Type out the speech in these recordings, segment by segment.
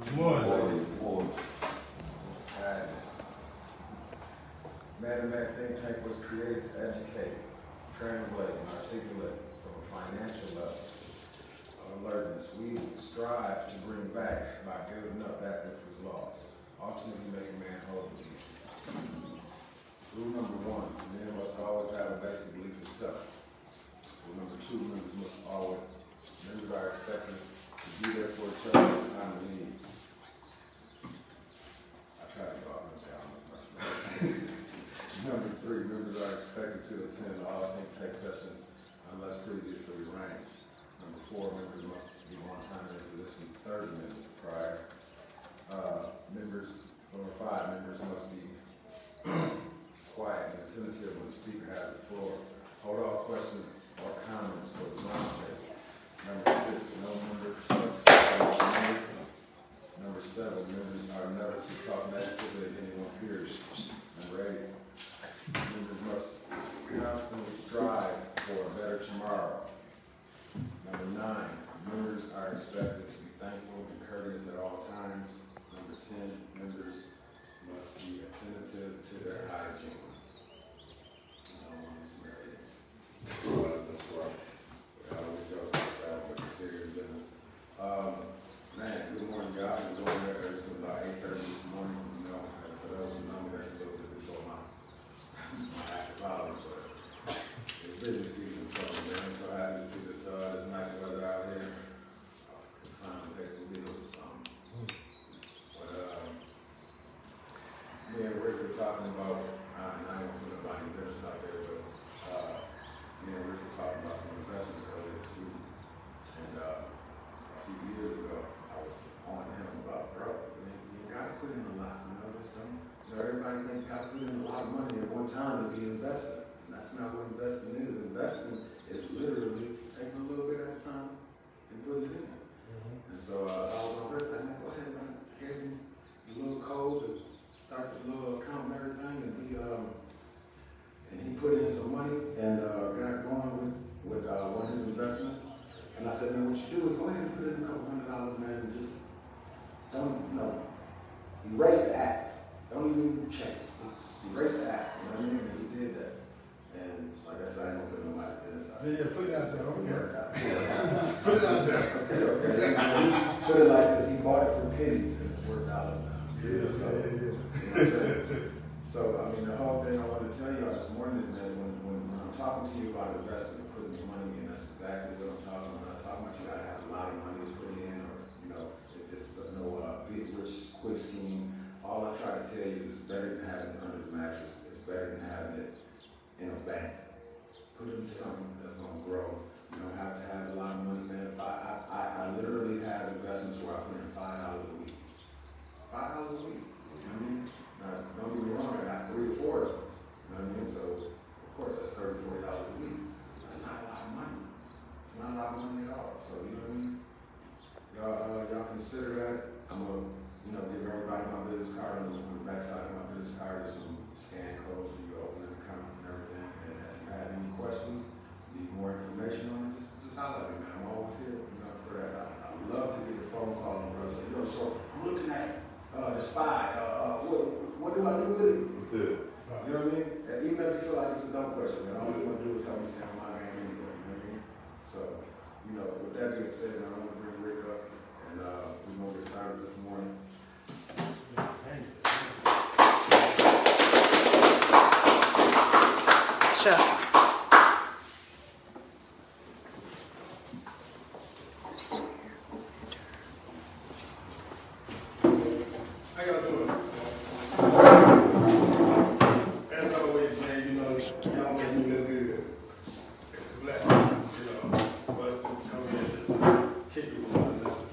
Good morning. Metamet Think Tank was created to educate, translate, and articulate from a financial level of alertness. We strive to bring back by building up that which was lost, ultimately making man whole again. Rule number one, men must always have a basic belief in self. Rule number two, members are expected to be there for each other in time of need. I try to go out and down. Number three, members are expected to attend all think tank sessions unless previously arranged. Number four, members must be on time in their position 30 minutes prior. Number five, members must be quiet and attentive when the speaker has the floor. Hold all questions or comments for the roundtable. Number six, no member shall speak. Number seven, members are never to talk negatively at any one period. Number eight, members must constantly strive for a better tomorrow. Number nine, members are expected to be thankful and courteous at all times. Number 10, members must be attentive to their hygiene. I don't want to smell it. Man, good morning, y'all. I've been going there ever since about 8:30 this morning. You know, for those who know me, that's a little bit before my active hours, but it's busy season for me, man. So happy to see this nice weather out here. Finally pay some bills or something. But me and Rick were talking about, and I ain't gonna put nobody business out there, but me and Rick were talking about some investments earlier this week. And a few years ago, I was on him about, bro, you gotta put in a lot, everybody think you gotta put in a lot of money at one time to be investing. And that's not what investing is. Investing is literally taking a little bit at a time and putting it in. And so I was on Rick, man, go ahead, man. I gave him the little code to start the little account and everything, and he put in some money and got going with one of his investments. And I said, man, what you do is go ahead and put in a couple $100, man, and just don't, erase the act. Don't even check. Just erase the act. You know what I mean? And he did that. And like I said, I ain't gonna put nobody business out. Yeah, put it out there. Okay. Put it out there. Okay. Put it like this. He bought it for pennies and it's worth dollars now. Yeah. So, I mean, the whole thing I want to tell you this morning is that when I'm talking to you about investing and putting your money in, that's exactly what I'm talking about. I'm not talking about you gotta have a lot of money to put in, or it's no get rich quick scheme. All I try to tell you is it's better than having it under the mattress. It's better than having it in a bank. Put it in something that's gonna grow. You don't have to have a lot of money, man. I literally have investments where I put in $5 a week. $5 a week. You know what I mean? Now, don't get me wrong, I got 3 or 4 of them. You know what I mean? So, of course, that's $30, $40 a week. That's not a lot of money. It's not a lot of money at all. So, you know what I mean? Y'all consider that. I'm gonna, give everybody my business card. On the backside of my business card is some scan codes for you to open an account and everything. And if you have any questions, need more information on it, just holler at me, man. I'm always here, for that. I love to get a phone call and brother say, so I'm looking at the spy. What do I do with it? Yeah. You know what I mean? And even if you feel like it's a dumb question, man, all you want to do is help me stay on my game anyway. You know what I mean? So, with that being said, man, I'm going to bring Rick up, and we're going to get started this morning. Sure. How y'all doing? As always, man, y'all make me look good. It's a blessing, for us to come here and just kick it with one another.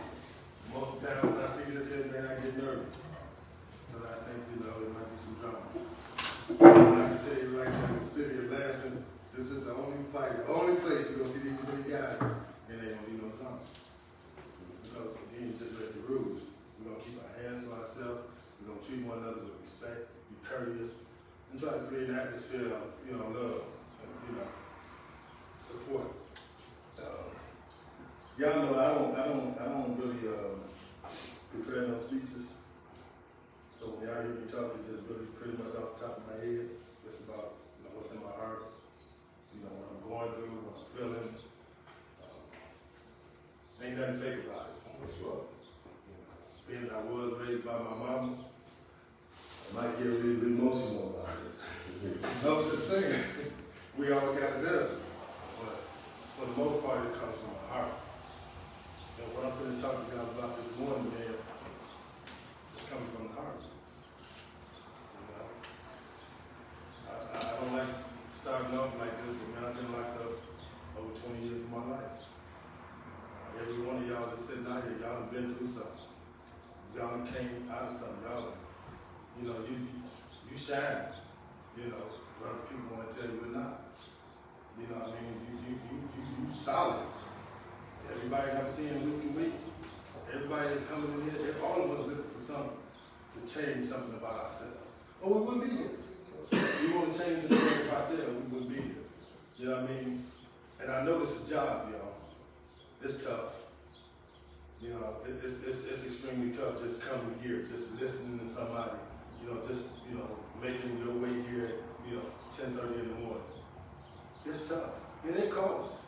Most of the time when I see this here, man, I get nervous. Because I think, there might be some drama. I can tell you right now, in the city of Lansing, this is the only place you're going to see these big guys, and there ain't going to be no drama. Because, again, just like the rules. We're going to keep our hands to ourselves. We're going to treat one another with respect, be courteous, and try to create an atmosphere of, love and, support. Y'all know I don't really prepare no speeches. So when y'all hear me talk, it's just really pretty much off the top of my head. It's about what's in my heart, what I'm going through, what I'm feeling. Ain't nothing fake about it. That's right. Being that I was raised by my mama, I might get a little bit emotional about it. I'm just saying, we all got it in us. But for the most part, it comes from my heart. And what I'm going to talk to y'all about this morning, man, it's coming from the heart. I don't like starting off like this, but man, I've been locked up over 20 years of my life. Every one of y'all that's sitting out here, y'all have been through something. Y'all came out of something. Y'all, you shine. Whether people want to tell you or not. You solid. Everybody that I'm seeing week, everybody that's coming in here, all of us looking for something to change something about ourselves. Or we wouldn't be here. We want to change the thing about there, we wouldn't be here. You know what I mean? And I know it's a job, y'all. It's tough. It's extremely tough just coming here, just listening to somebody, making your way here at 10:30 in the morning. It's tough. And it costs.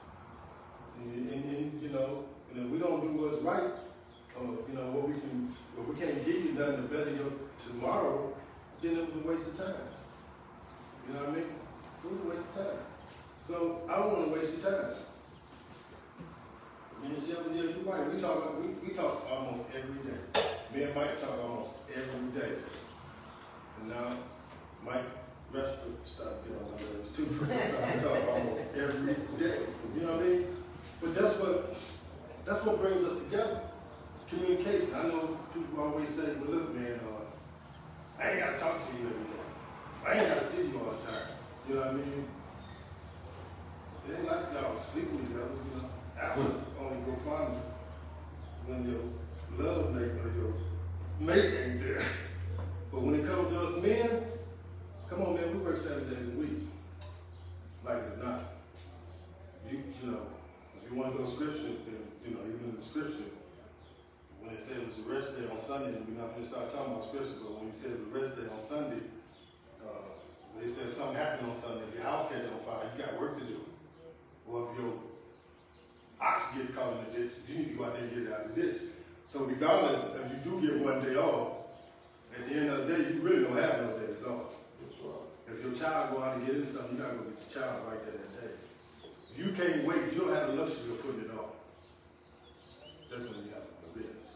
And if we don't do what's right, if we can't give you nothing to better your tomorrow, then it was a waste of time. You know what I mean? It was a waste of time. So I don't want to waste your time. Me and Shelby, you're right. We talk almost every day. Me and Mike talk almost every day. And now Mike Rashford started getting on my nerves too. We talk almost every day. You know what I mean? But that's what brings us together. Communication. I know people always say, well, look, man, I ain't got to talk to you every day. I ain't got to see you all the time. You know what I mean? It ain't like y'all sleeping together, Apples only go find when your love mate or your mate ain't there. But when it comes to us men, come on, man, we work 7 days a week. Like it or not. If you want to go scripture, then, even in the scripture, when it said it was a rest day on Sunday, and we're not going to start talking about scripture, but when he said it was a rest day on Sunday, they said if something happened on Sunday, if your house catch on fire, you got work to do. Or if your ox get caught in the ditch, you need to go out there and get it out of the ditch. So regardless, if you do get one day off, at the end of the day, you really don't have no days off. That's right. If your child go out and get into something, you gotta go get your child right there that day. You can't wait, you don't have the luxury of putting it off. That's when you have no business.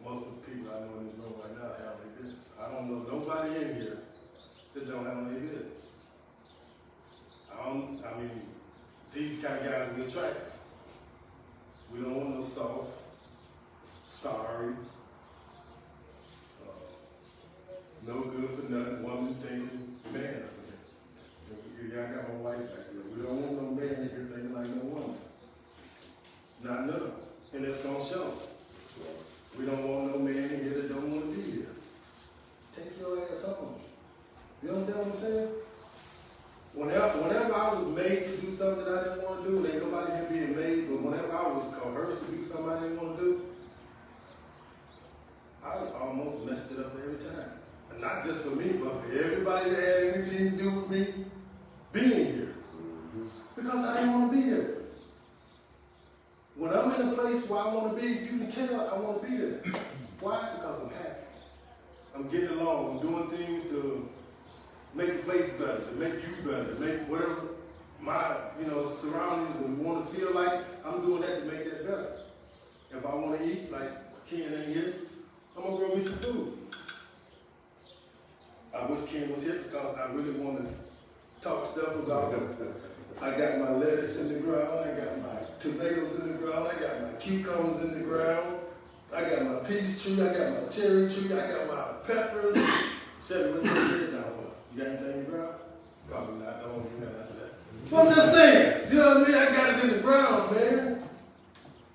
Most of the people I know in this room right now have their business. I don't know nobody in here that don't have their business. These kind of guys we attract. We don't want no soft, sorry, no good for nothing, woman thinking man up there. Y'all got my wife back there. We don't want no man here thinking like no woman. Not none. And it's gonna show. We don't want no man in here that don't want to be here. Take your ass home. You understand what I'm saying? Whenever I was made to do something that I didn't want to do, ain't nobody here being made, but whenever I was coerced to do something I didn't want to do, I almost messed it up every time. And not just for me, but for everybody that had anything to do with me being here. Because I didn't want to be there. When I'm in a place where I want to be, you can tell I want to be there. Why? Because I'm happy. I'm getting along. I'm doing things to make the place better, to make you better, to make whatever my surroundings and want to feel like, I'm doing that to make that better. If I want to eat, like Ken ain't here, I'm going to grow me some food. I wish Ken was here because I really want to talk stuff about it. I got my lettuce in the ground, I got my tomatoes in the ground, I got my cucumbers in the ground, I got my peach tree, I got my cherry tree, I got my peppers. Shelly, what's your head down for? You got anything in the ground? Probably not. I don't even have that. But I'm just saying, you know what I mean? I got it in the ground, man.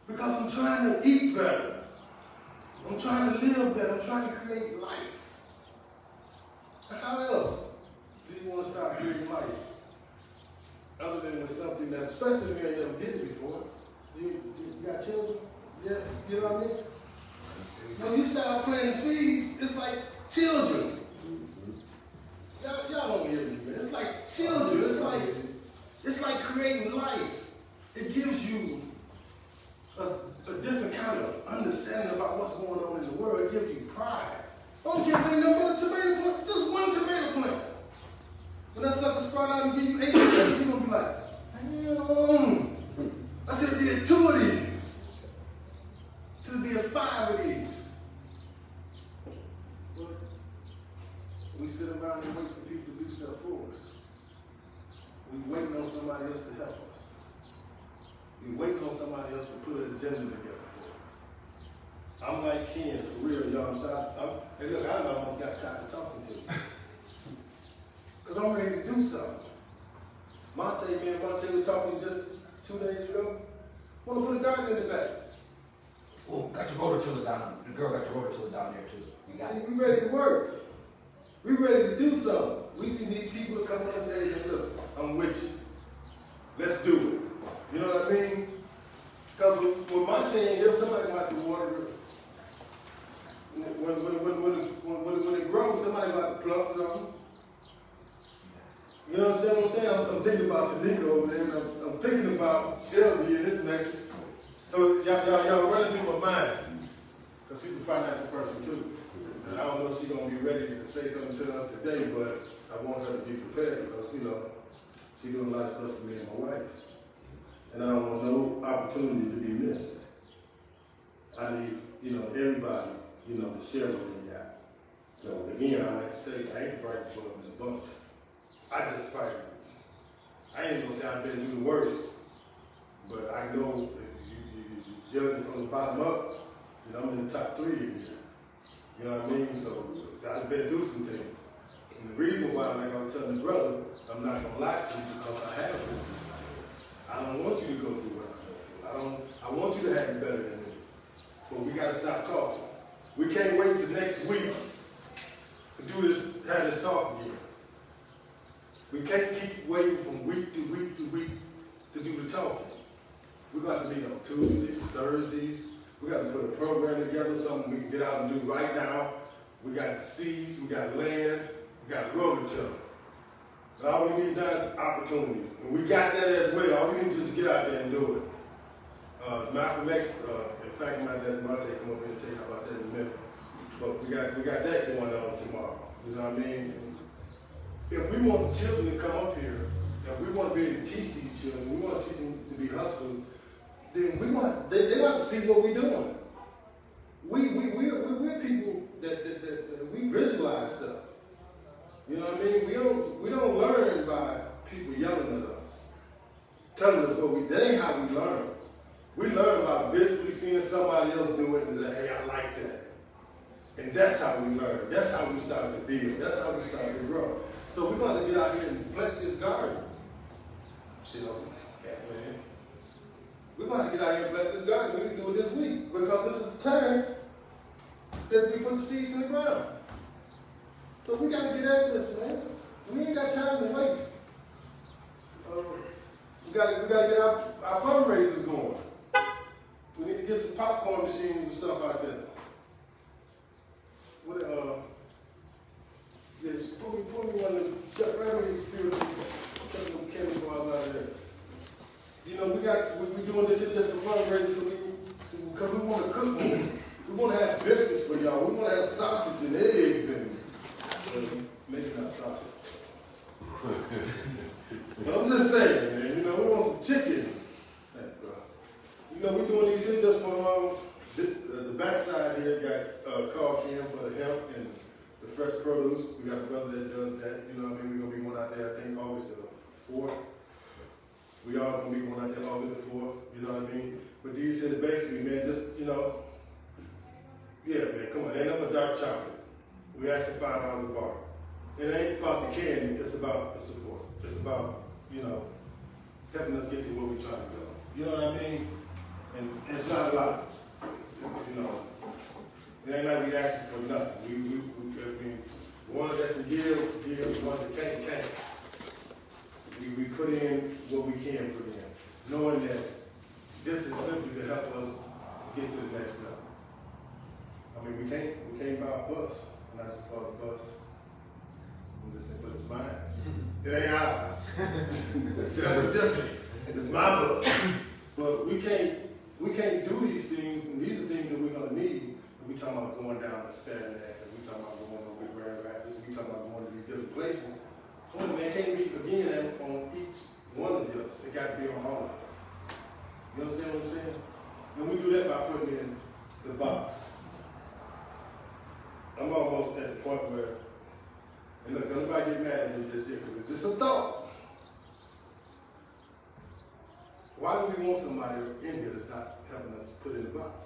Because I'm trying to eat better. I'm trying to live better. I'm trying to create life. How else do you want to start creating life? Other than with something that, especially if you ain't never did it before. You got children? Yeah, you know what I mean? it's like children. Y'all don't hear me, man. It's like children. It's like creating life. It gives you a different kind of understanding about what's going on in the world. It gives you pride. Don't give me no more tomato plant, just one tomato plant. When that sucker sprout out and give you 8 tomatoes, you're gonna be like, damn. I said it'd be 2 of these. Should be 5 of these. But we sit around and wait for people to do stuff for us. We waiting on somebody else to help us. We waiting on somebody else to put an agenda together for us. I'm like Ken, for real, y'all. Hey, look, I almost got tired of talking to you. Because I'm ready to do something. Me and Monte was talking just 2 days ago. Want to put a garden in the back. Oh, got your rototiller down. The girl got your rototiller down there too. See, we ready to work. We ready to do something. We just need people to come on and say, hey, look, I'm with you. Let's do it. You know what I mean? Because with Monte in here, somebody might have to water it. When it grows, somebody might have to plug something. You understand what I'm saying? I'm thinking about Tanika over there, and I'm thinking about Shelby in this message. So y'all running through my mind, because she's a financial person too. And I don't know if she's going to be ready to say something to us today, but I want her to be prepared because, you know, she's doing a lot of stuff for me and my wife. And I don't want no opportunity to be missed. I need, you know, everybody, you know, to share what they got. So again, I like to say, I ain't the brightest bulb in the bunch. I just probably, I ain't gonna say I've been through the worst, but I know if you judging from the bottom up, you know, I'm in the top 3 here. You know what I mean? So I've been through some things. And the reason why, like I was telling the brother, I'm not gonna lie to you because I have been through some things. I don't want you to go through what I'm going through. I want you to have it better than me. But we gotta stop talking. We can't wait till next week to do this, have this talk again. We can't keep waiting from week to week to week to do the talking. We're going to meet on Tuesdays, Thursdays. We got to put a program together, something we can get out and do right now. We got seeds, we got land, we got rototiller. All we need is opportunity. And we got that as well. All we need is just get out there and do it. Malcolm X, in fact, my dad Monte come up here and tell you about that in a minute. But we got that going on tomorrow. You know what I mean? If we want the children to come up here, if we want to be able to teach these children, we want to teach them to be hustlers, then they want to see what we're doing. We're people that we visualize stuff. You know what I mean? We don't learn by people yelling at us, telling us what we. That ain't how we learn. We learn by visually seeing somebody else do it and say, hey, I like that. And that's how we learn. That's how we start to build. That's how we start to grow. So we're going to get out here and plant this garden. Sit on that, man. We're going to get out here and plant this garden. We can do it this week because this is the time that we put the seeds in the ground. So we got to get at this, man. We ain't got time to wait. We got to get our fundraisers going. We need to get some popcorn machines and stuff out there. Just pull me one of them, check right over the field, check them candy bars out of there. You know, we're doing this just for fundraising because we want to cook more. We want to have biscuits for y'all. We want to have sausage and eggs and maybe not sausage. But I'm just saying, man, you know, we want some chicken. You know, we're doing these here just for the backside here got Carl Kim for the health and the fresh produce. We got a brother that does that. You know what I mean? We're going to be one out there, I think, August the 4th. We all going to be one out there August the 4th. You know what I mean? But these here, basically, man, just, you know, yeah, man, come on. Ain't nothing but dark chocolate. We actually $5 a bar. It ain't about the candy. It's about the support. It's about, you know, helping us get to where we're trying to go. You know what I mean? And it's not a lot. You know, it ain't like we asking for nothing. I mean, one that can give, one that can't. We put in what we can put in, knowing that this is simply to help us get to the next level. I mean, we can't buy a bus. when I just bought a bus. I'm just saying, but it's mine. It ain't ours. See, that's the difference. It's my bus. But we can't do these things, and these are things that we're gonna need. We talking about going down to Saranac, and we talking about going over to Grand Rapids, and we talking about going to these different places. Well, man, can't be again on each one of us. It got to be on all of us. You understand what I'm saying? And we do that by putting in the box. I'm almost at the point where, and look, don't nobody get mad at me just yet, because it's just a thought. Why do we want somebody in here that's not helping us put in the box?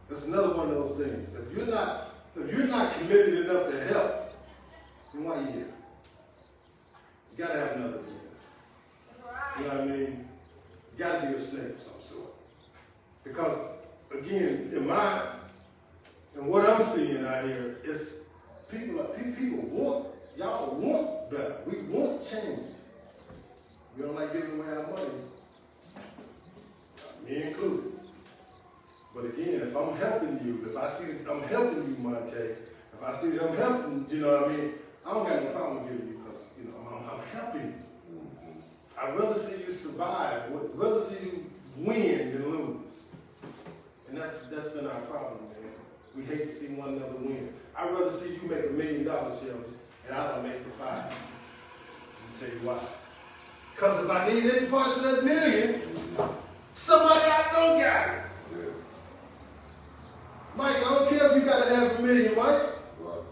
That's another one of those things. If you're not committed enough to help, then why are you here? You gotta have another agenda. You know what I mean? You gotta be a snake of some sort. Because again, in what I'm seeing out here, it's people y'all want better. We want change. We don't like giving away our money. Me included. But again, if I'm helping you, if I see that I'm helping you, Monte, if I see that I'm helping, you know what I mean, I don't got no problem giving you because, you know, I'm helping you. I'd rather see you survive, I'd rather see you win than lose. And that's been our problem, man. We hate to see one another win. I'd rather see you make $1 million, Shelby, and I don't make the $5. Let me tell you why. Because if I need any parts of that million, somebody I know got it. Mike, I don't care if you got $500,000, Mike,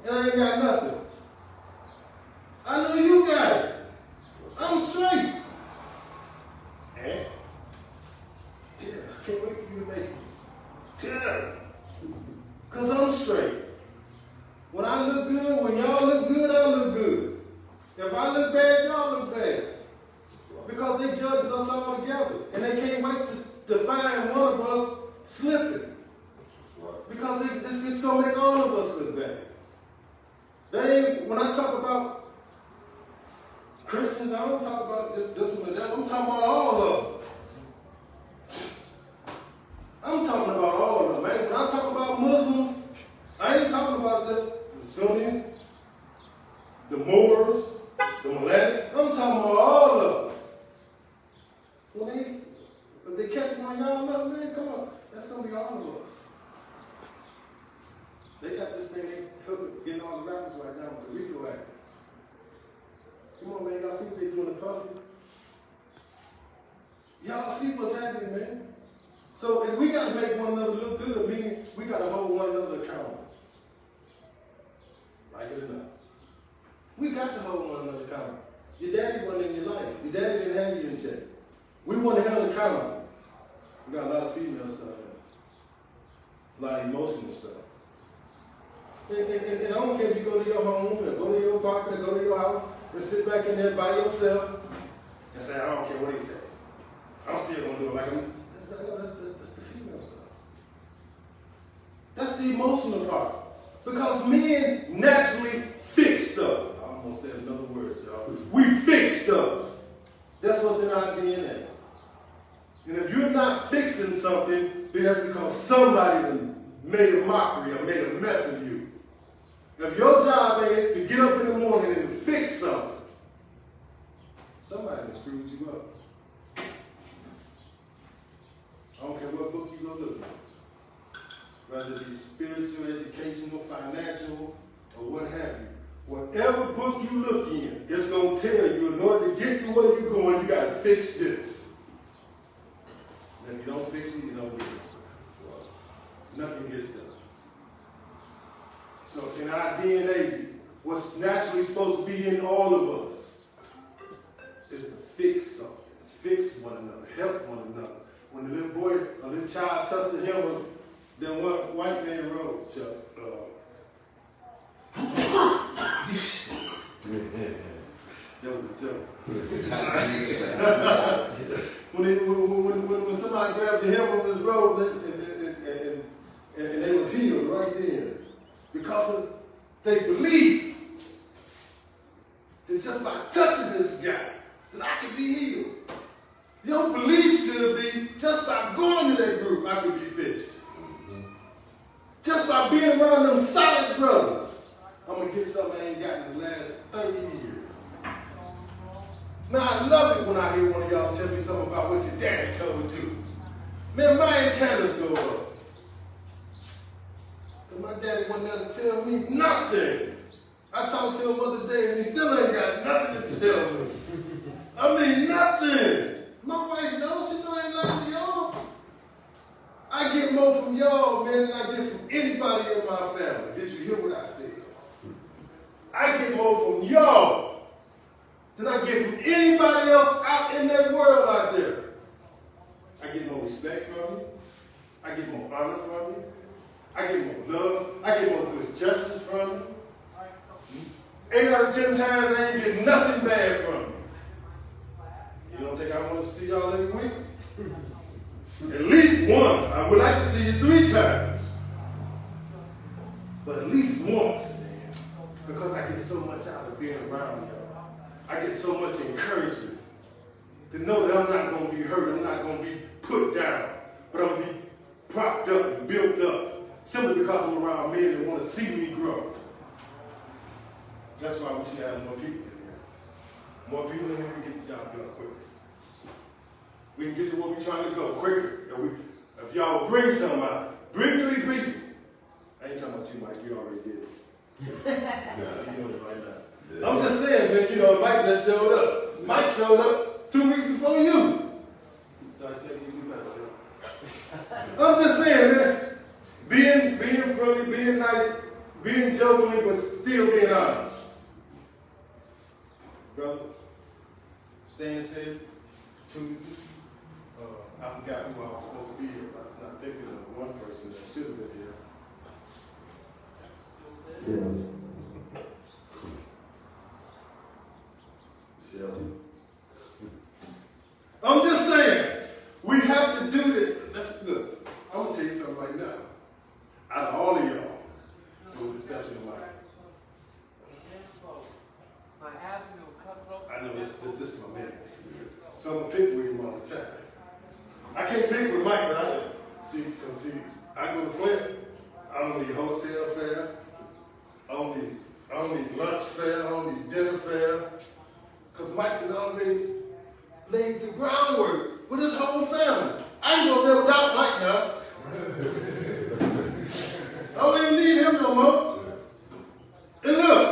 and I ain't got nothing. I know you got it. I'm straight. And I can't wait for you to make it. Because I'm straight. When I look good, when y'all look good, I look good. If I look bad, y'all look bad. Because they judge us all together. And they can't wait to find one of us slipping. Because it's going to make all of us look bad. When I talk about Christians, I don't talk about just this one or that. I'm talking about all of them. I'm talking about all of them, man. When I talk about Muslims, I ain't talking about just the Sunnis, the Moors, the Melatic. I'm talking about all of them. If they catch one of y'all, man, come on. That's going to be all of us. They got this thing, getting all the rappers right now with the RICO Act. Come on, man, y'all see what they doing in Puffy? Y'all see what's happening, man? So if we got to make one another look good, meaning we got to hold one another accountable. Like it or not. We got to hold one another accountable. Your daddy wasn't in your life. Your daddy didn't have you in check. We want to held accountable. We got a lot of female stuff in. A lot of emotional stuff. And I don't care if you go to your home, or go to your apartment, or go to your house, and sit back in there by yourself, and say, I don't care what he said. I'm still going to do it like I'm. That's the female stuff. That's the emotional part. Because men naturally fix stuff. I almost said another word, y'all. We fix stuff. That's what's in our DNA. And if you're not fixing something, then that's because somebody made a mockery or made a mess of you. If your job ain't to get up in the morning and fix something, somebody screwed you up. I don't care what book you go look at. Whether it be spiritual, educational, financial, or what have you. Whatever book you look in, it's going to tell you in order to get to where you're going, you got to fix this. And if you don't fix it, you don't get it. Nothing gets done. So in our DNA, what's naturally supposed to be in all of us is to fix something, fix one another, help one another. When the little boy, a little child touched the hem, then one white man wrote, Chuck, that was a joke. When somebody grabbed the hem of his robe and they was healed right there because of their belief that just by touching this guy that I could be healed. Your belief should be just by going to that group I could be fixed. Just by being around them solid brothers to get something I ain't got in the last 30 years. Now, I love it when I hear one of y'all tell me something about what your daddy told you. Man, my antennas go up. But my daddy wasn't there to tell me nothing. I talked to him the other day and he still ain't got nothing to tell me. I mean, nothing. My wife knows, she know I ain't lying to y'all. I get more from y'all, man, than I get from anybody in my family. Did you hear what I said? I get more from y'all than I get from anybody else out in that world out there. I get more respect from you. I get more honor from you. I get more love. I get more good justice from you. 8 out of 10 times I ain't get nothing bad from you. You don't think I want to see y'all every week? At least once. I would like to see you 3 times. But at least once, man. Because I get so much out of being around y'all. I get so much encouragement to know that I'm not going to be hurt. I'm not going to be put down. But I'm going to be propped up and built up. Simply because I'm around men that want to see me grow. That's why we should have more people in here. More people in here, we get the job done quicker. We can get to where we're trying to go quicker. If y'all will bring somebody, bring 3 people. I ain't talking about you, Mike. You already did it. You're doing it right now. Yeah. I'm just saying, man, you know, Mike just showed up. Mike showed up 2 weeks before you. So I think you do better, Phil. I'm just saying, man. Being friendly, being nice, being jokingly, but still being honest. Brother, Stan said Tuesday. I forgot who I was supposed to be here, but I'm not thinking of one person that should have been here. Shelby. I'm just saying, we have to do this. Look, I'm going to tell you something right now. Out of all of y'all, with the exception of mine. I know this is my man. So I'm going to pick with him all the time. I can't pick with Mike, but I go to Flint, I don't need hotel fare, I don't need lunch fare, I don't need dinner fare, because Mike had already laid the groundwork with his whole family. I ain't gonna live without Mike now. I don't even need him no more. And look,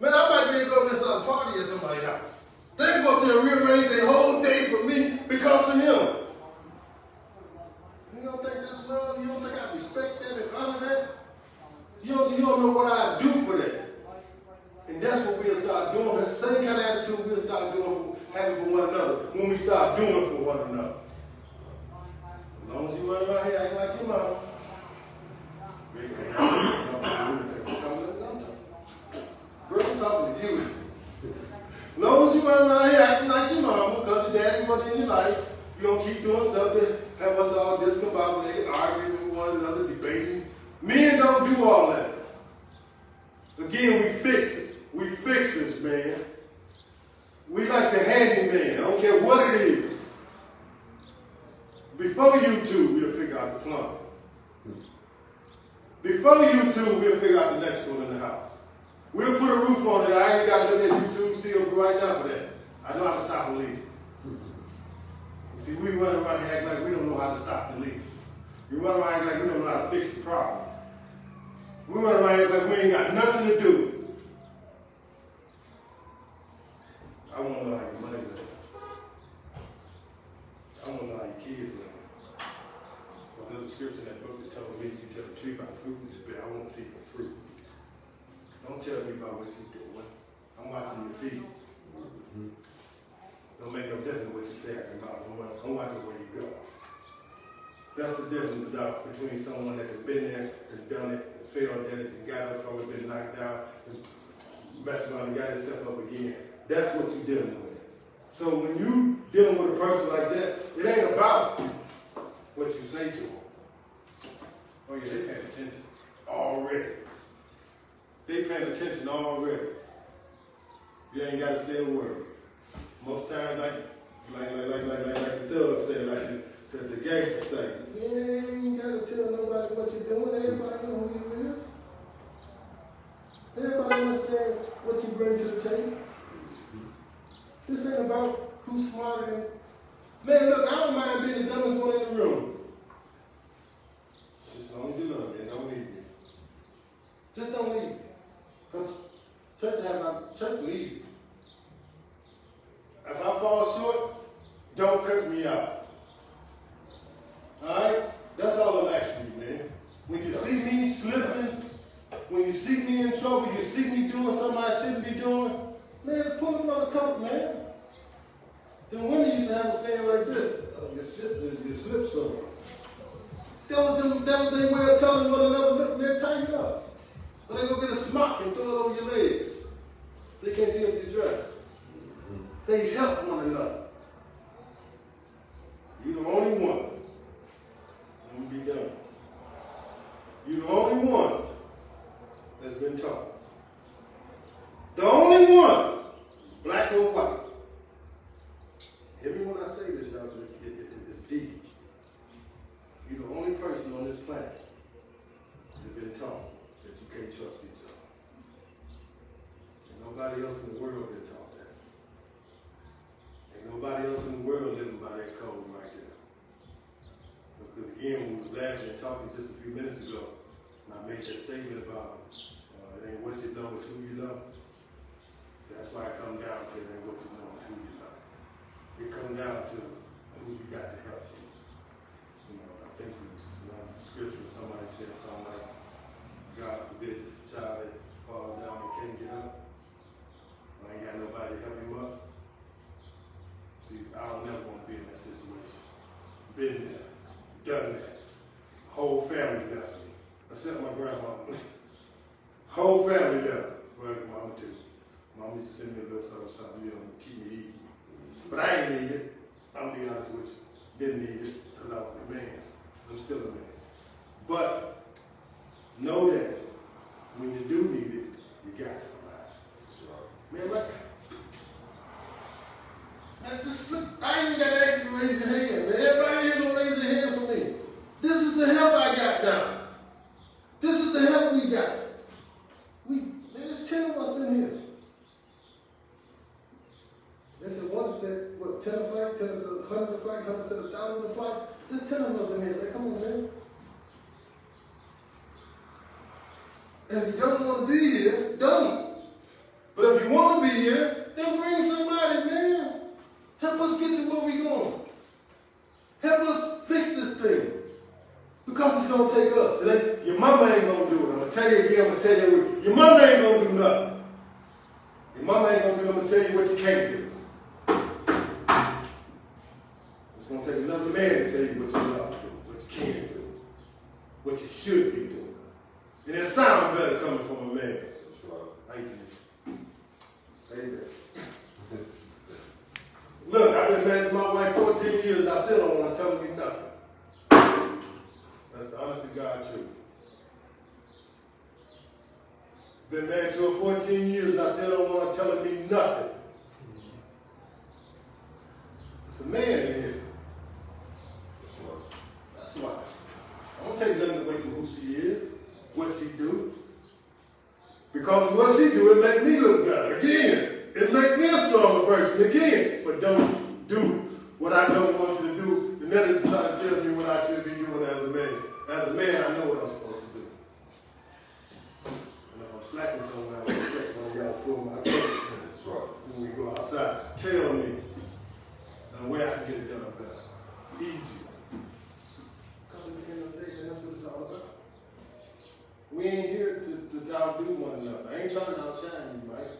man, I might be able to go to this other party at somebody's house. They can go up there and rearrange their whole day for me because of him. You don't think that's love? You don't think I respect that and honor that? You don't know what I do for that. And that's what we'll start doing. That same kind of attitude we'll start having for one another when we start doing it for one another. As long as you run around here acting like your mama. Girl, I'm talking to you. As long as you run around here acting like your mama, because your daddy wasn't in your life, you don't keep doing stuff that have us all discombobulated, arguing with one another, debating. Men don't do all that. Again, we fix it. We fix this, man. We like the handyman. I don't care what it is. Before you two, we'll figure out the plumbing. Before you two, we'll figure out the next one in the house. We'll put a roof on it. I ain't got to look at YouTube still right now for that. I know how to stop a leak. See, we run around here acting like we don't know how to stop the leaks. We run around acting like we don't know how to fix the problem. We run around acting like we ain't got nothing to do. I want to know how your money live. I want to know how your kids live. Well, there's a scripture in that book that told me you can tell a tree by the fruit that it's bear. I want to see the fruit. Don't tell me about what you're doing. I'm watching your feet. Don't make no difference what you say out your mouth. I'm watching where you go. That's the difference between someone that has been there and done it, and failed at it, and got up from it, been knocked out, and messed around and got himself up again. That's what you're dealing with. So when you dealing with a person like that, it ain't about what you say to them. Oh yeah, they paying attention already. They paying attention already. You ain't got to say a word. Most times, like the thug said, like the gangster say, you ain't got to tell nobody what you're doing. Everybody know who you is. understand what you bring to the table? This ain't about who's smarter than. Man, look, I don't mind being the dumbest one in the room. Just as long as you love me, don't leave me. Just don't leave me. Because church leave you. If I fall short, don't cut me out. Alright? That's all I'm asking you, man. When you see me slipping, when you see me in trouble, you see me doing something I shouldn't be doing, man, pull another coat, man. Then women used to have a saying like this, you slip some. That was their way of telling one another, look, man, tighten up. Or they go get a smock and throw it over your legs. They can't see up your dress. They help one another. You're the only one. Let me be done. You're the only one that's been taught. The only one, black or white. Hear me when I say this, y'all, it's deep. You're the only person on this planet that's been taught that you can't trust each other. And nobody else in the world been taught that. Ain't nobody else in the world living by that code right there. Because again, when we was laughing and talking just a few minutes ago, and I made that statement about it ain't what you know, it's who you know. That's why it comes down to it ain't what you know, it's who you know. It comes down to who you got to help you. You know, I think it was one scripture somebody said something like, God forbid the child that falls down and can't get up. I ain't got nobody to help him up. See, I don't never want to be in that situation. Been there, done that. Whole family left me, except my grandma. Whole family left. Well, mama too. Mama used to send me a little something, you know, to keep me eating. But I ain't need it. I'll be honest with you. Didn't need it because I was a man. I'm still a man. But know that when you do need it, you got somebody. Man, what? Man, just slip. I ain't got to ask you to raise your hand, man. Everybody here gonna raise their hand for me. This is the help I got now. This is the help we got. Man, there's 10 of us in here. They said one said, what, 10 to fight, 10 said 100 to fight, 100 said 1,000 to fight. There's 10 of us in here. Man, come on, man. And if you don't want to be here, don't. But if you want to be here, then bring somebody, man. Help us get to where we're going. Help us fix this thing. Because it's going to take us. Your mama ain't going to do it. I'm going to tell you again, I'm going to tell you, your mama ain't going to do nothing. Your mama ain't going to do nothing. I'm going to tell you what you can't do. It's going to take another man to tell you what you ought to do, what you can do, what you should be doing. And it sounds better coming from a man. That's right. Thank you. Amen. Look, I've been married to my wife 14 years and I still don't want to tell me nothing. That's the honest to God truth. Been married to her 14 years and I still don't want to tell me nothing. It's a man in here. That's why. I don't take nothing away from who she is, what she do. Because of what she do, it make me look better. Again, it make me a stronger person. Again, but don't do what I don't want you to do. And that is try to tell me what I should be doing as a man. As a man, I know what I'm supposed to do. And if I'm slacking somewhere, I'm going to catch one of y'all school my That's right. When we go outside, tell me where I can get it done better. Easier. Because at the end of the day, that's what it's all about. We ain't here to outdo one another. I ain't trying to outshine you, Mike.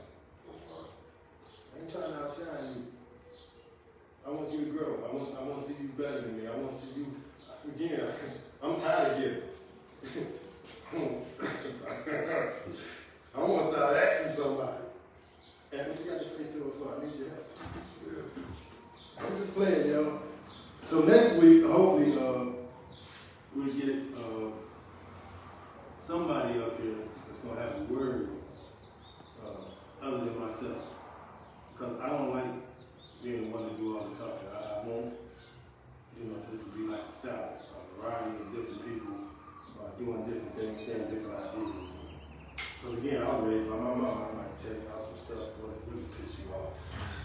I ain't trying to outshine you. I want you to grow. I want to see you better than me. I want to see you, again, I'm tired of getting. I want to start asking somebody. And what you got your face to it for? I need your help. Yeah. I'm just playing, y'all. So next week, hopefully, we'll get somebody up here that's going to have a word other than myself. Because I don't like being the one to do all the talking. I want, just to be like a salad, a variety of different people doing different things, sharing different ideas. Because again, I was raised by my mom. tell y'all some stuff when it really piss you off.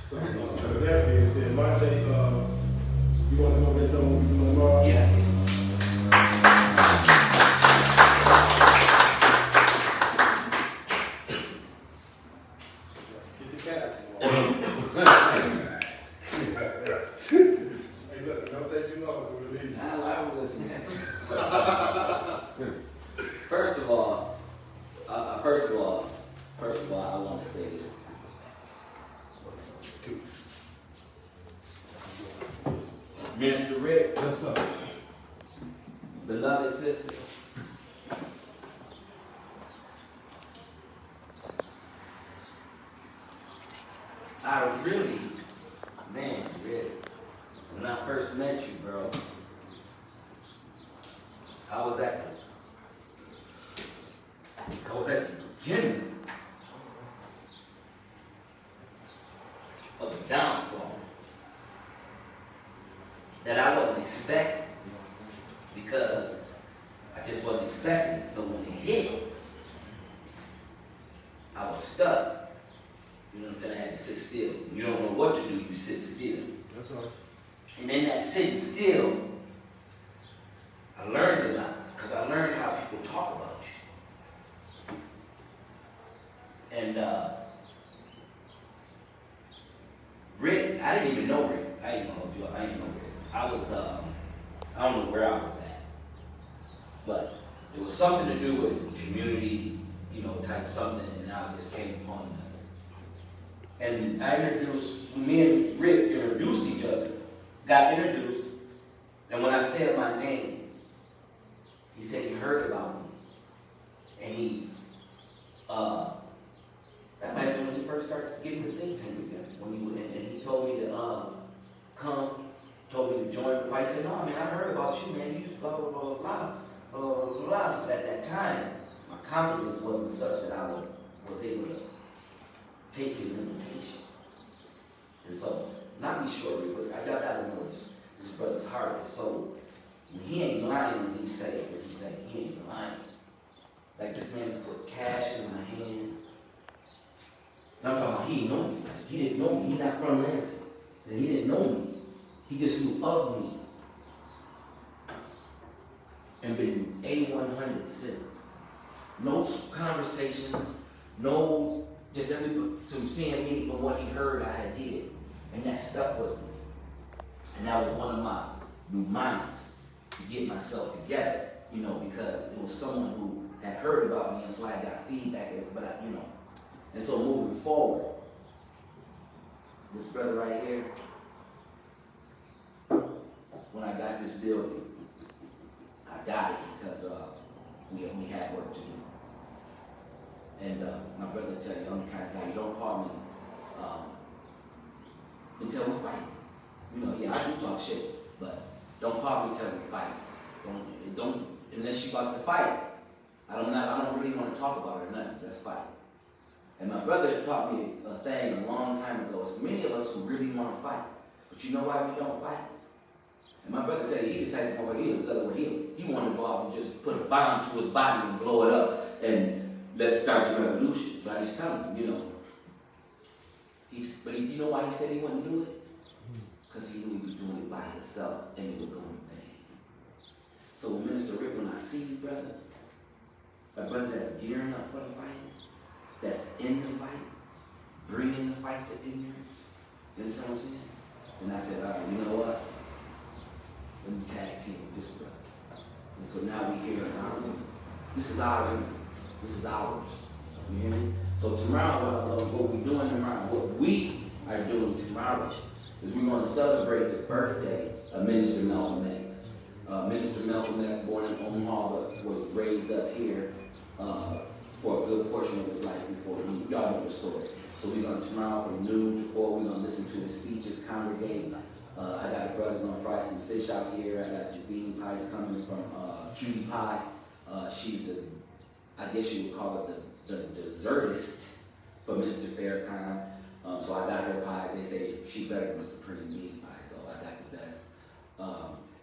So, with that being said, Monte, you want to go ahead and tell them what we're doing tomorrow? Yeah. Get the cat out. Hey, look, don't take too long, we'll leave. I was listening. First of all, I want to say this. Mr. Rick, Yes, sir. beloved sister, I really, man, Rick, when I first met you, bro, I was at the beginning of the downfall that I wasn't expecting, because I just wasn't expecting it. So when it hit, I was stuck. You know what I'm saying? I had to sit still. You don't know what to do, you sit still. That's right. And in that sitting still, I learned a lot, because I learned how people talk about you. And Rick, I didn't even know Rick. I didn't know Rick. I was, I don't know where I was at. But it was something to do with community, type something, and I just came upon it. And me and Rick introduced each other, got introduced, and when I said my name, he said he heard about me. And that might have been when he first started getting the think tank together. And he told me to come, told me to join the fight. He said, no, man, I heard about you, man. You blah, blah, blah, blah, blah, blah, blah. But at that time, my confidence wasn't such that I was able to take his invitation. And so, not be short, but I gotta know this brother's heart and soul. And he ain't lying when he say what he say. He ain't lying. Like, this man's put cash in my hand. And I'm talking about he didn't know me. He didn't know me. He's not from Lansing. And he didn't know me. He just knew of me. And been A100 since. No conversations, no, just everybody seeing me from what he heard I had did. And that stuck with me. And that was one of my reminders to get myself together, because it was someone who had heard about me, and so I got feedback, and so moving forward, this brother right here, when I got this building, I got it because we had work to do. And my brother tell you, I'm the kind of guy, you don't call me until we fight. Yeah, I do talk shit, but don't call me until we fight. Don't unless you about to fight. I don't really want to talk about it or nothing. Let's fight. And my brother taught me a thing a long time ago. It's many of us who really want to fight, but you know why we don't fight? And my brother tell you, he the type of motherfucker, he wanted to go out and just put a bomb to his body and blow it up and let's start the revolution. But he's telling you, but you know why he said he wouldn't do it? Because he knew he was doing it by himself and it was going to bang. So when Minister Rick, when I see you, brother, a brother that's gearing up for the fight, that's in the fight, bringing the fight to ignorance, you understand what I'm saying? And I said, all right, you know what? Let me tag team with this brother. And so now we here in our room. This is our room. This is ours. You hear me? So tomorrow, what we're doing tomorrow, what we are doing tomorrow is we're going to celebrate the birthday of Minister Malcolm X. Minister Malcolm X, born in Omaha, but was raised up here for a good portion of his life before y'all know the story. So we're going to tomorrow from noon to 4, we're going to listen to his speeches, congregate. I got a brother going to fry some fish out here. I got some bean pies coming from Cutie Pie. She's I guess you would call it the dessertist for Minister Farrakhan. So I got her pies. They say she's better than the Supreme Bean Pie, so I got the best.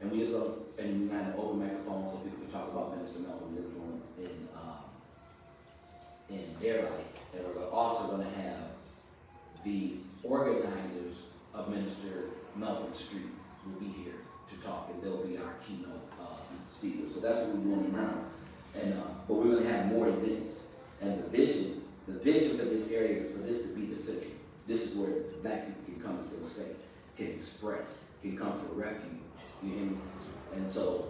And we had an open microphone so people could talk about Minister Malcolm's influence in their life. And we're also gonna have the organizers of Minister Melvin Street will be here to talk, and they'll be our keynote speakers. So that's what we're doing around. And but we're gonna have more events. And the vision for this area is for this to be the central. This is where black people can come and feel safe, can express, can come for refuge. You hear me? And so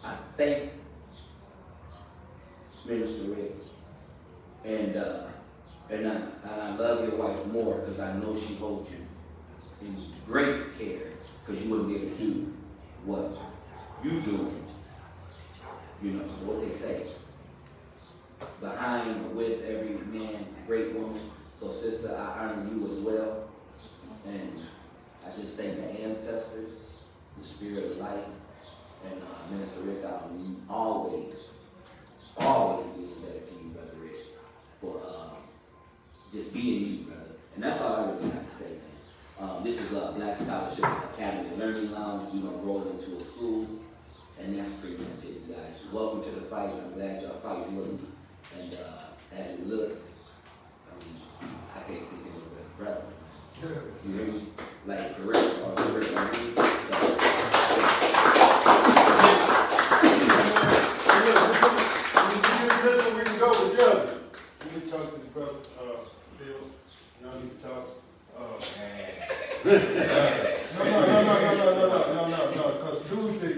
I thank Minister Rick, and I love your wife more because I know she holds you in great care, because you wouldn't be able to do what you do. You know what they say, behind or with every man, great woman. So sister, I honor you as well, and I just thank the ancestors, the spirit of life, and Minister Rick, I'll always be indebted to you, Brother Rick, for just being you, brother. And that's all I really have to say, man. This is Black Scholarship Academy Learning Lounge. We're going to roll into a school, and that's pretty much it, you guys. Welcome to the fight. I'm glad y'all fighting with me. And as it looks, I mean, I can't think of a better brother. You hear me? Like, for real. For real. We can go with Shelby. We need to talk to the brother, Phil. Y'all need to talk. No, because Tuesday.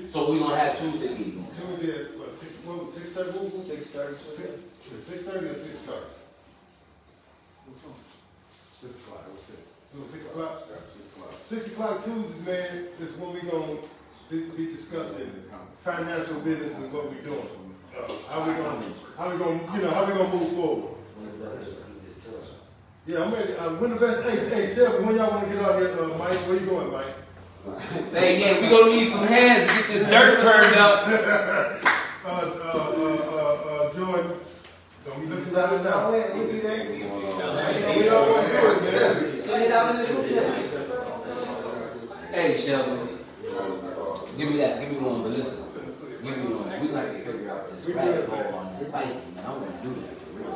So we're going to have Tuesday meeting. Tuesday at what, 6:30? 6:30 or 6:30? 6 o'clock. It was 6. So 6 o'clock? Yeah, 6 o'clock. 6 o'clock Tuesdays, man, is when we gonna be discussing financial business and what we doing. How we gonna move forward? Yeah, I'm ready. When the best? Hey, Shelby, when y'all want to get out here? Mike, where you going, Mike? Hey, yeah, we gonna need some hands to get this dirt turned up. Jordan, don't be looking down now. Hey, Shelby, give me one, but listen, give me one. We like to figure out this rabbit hole on that bison, man. I want to do that for real.